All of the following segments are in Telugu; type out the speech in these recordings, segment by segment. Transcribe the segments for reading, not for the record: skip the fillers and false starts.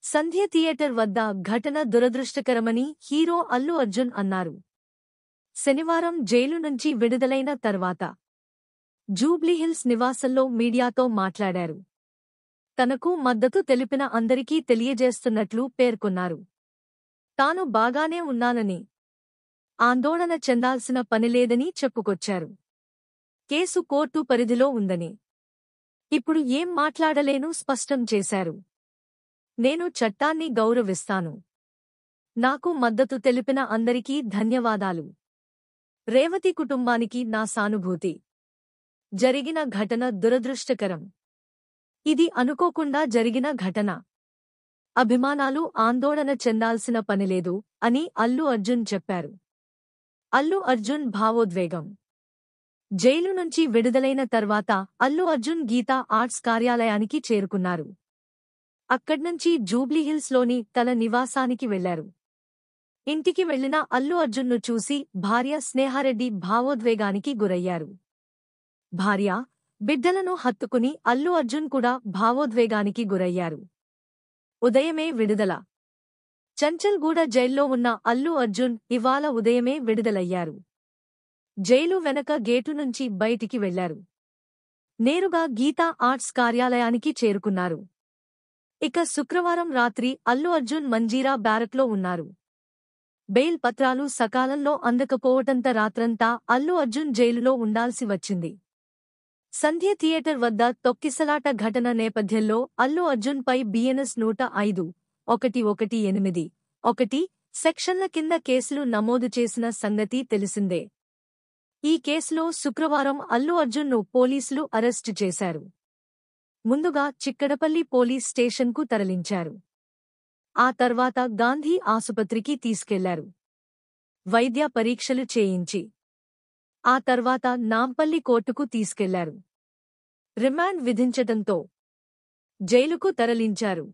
సంధ్య థియేటర్ వద్ద ఘటన దురదృష్టకరమని హీరో అల్లు అర్జున్ అన్నారు. శనివారం జైలు నుంచి విడుదలైన తర్వాత జూబ్లీహిల్స్ నివాసంలో మీడియాతో మాట్లాడారు. తనకు మద్దతు తెలిపిన అందరికీ తెలియజేస్తున్నట్లు పేర్కొన్నారు. తాను బాగానే ఉన్నానని, ఆందోళన చెందాల్సిన పనిలేదని చెప్పుకొచ్చారు. కేసు కోర్టు పరిధిలో ఉందని, ఇప్పుడు ఏం మాట్లాడలేను స్పష్టం చేశారు. నేను చట్టాన్ని గౌరవిస్తాను. నాకు మద్దతు తెలిపిన అందరికీ ధన్యవాదాలు. రేవతి కుటుంబానికి నా సానుభూతి. జరిగిన ఘటన దురదృష్టకరం. ఇది అనుకోకుండా జరిగిన ఘటన. అభిమానాలు ఆందోళన చెందాల్సిన పనిలేదు అని అల్లు అర్జున్ చెప్పారు. అల్లు అర్జున్ భావోద్వేగం. జైలు నుంచి విడుదలైన తర్వాత అల్లు అర్జున్ గీతా ఆర్ట్స్ కార్యాలయానికి చేరుకున్నారు. అక్కడ్నుంచి జూబ్లీహిల్స్లోని తన నివాసానికి వెళ్లారు. ఇంటికి వెళ్లిన అల్లు అర్జున్ను చూసి భార్య స్నేహారెడ్డి భావోద్వేగానికి గురయ్యారు. భార్య, బిడ్డలను హత్తుకుని అల్లు అర్జున్ కూడా భావోద్వేగానికి గురయ్యారు. ఉదయమే విడుదల. చంచల్గూడ జైల్లో ఉన్న అల్లు అర్జున్ ఇవాళ ఉదయమే విడుదలయ్యారు. జైలు వెనక గేటు నుంచి బయటికి వెళ్లారు. నేరుగా గీతా ఆర్ట్స్ కార్యాలయానికి చేరుకున్నారు. ఇక శుక్రవారం రాత్రి అల్లు అర్జున్ మంజీరా బ్యారక్లో ఉన్నారు. బెయిల్ పత్రాలు సకాలంలో అందకపోవటంతో రాత్రంతా అల్లు అర్జున్ జైలులో ఉండాల్సి వచ్చింది. సంధ్య థియేటర్ వద్ద తొక్కిసలాట ఘటన నేపథ్యంలో అల్లు అర్జున్పై బిఎన్ఎస్ 105.118.1 సెక్షన్ల కింద కేసులు నమోదు చేసిన సంగతి తెలిసిందే. ఈ కేసులో శుక్రవారం అల్లు అర్జున్ను పోలీసులు అరెస్టు చేశారు. ముందుగా చిక్కడపల్లి పోలీస్ స్టేషన్కు తరలించారు. ఆ తర్వాత గాంధీ ఆసుపత్రికి తీసుకెళ్లారు. వైద్య పరీక్షలు చేయించి ఆ తర్వాత నాంపల్లి కోర్టుకు తీసుకెళ్లారు. రిమాండ్ విధించటంతో జైలుకు తరలించారు.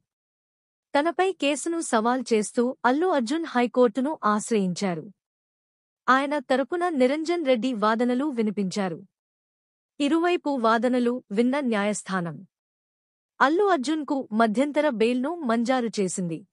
తనపై కేసును సవాల్ చేస్తూ అల్లు అర్జున్ హైకోర్టును ఆశ్రయించారు. ఆయన తరపున నిరంజన్ రెడ్డి వాదనలు వినిపించారు. ఇరువైపు వాదనలు విన్న న్యాయస్థానం అల్లు అర్జున్కు మధ్యంతర బెయిల్ను మంజూరు చేసింది.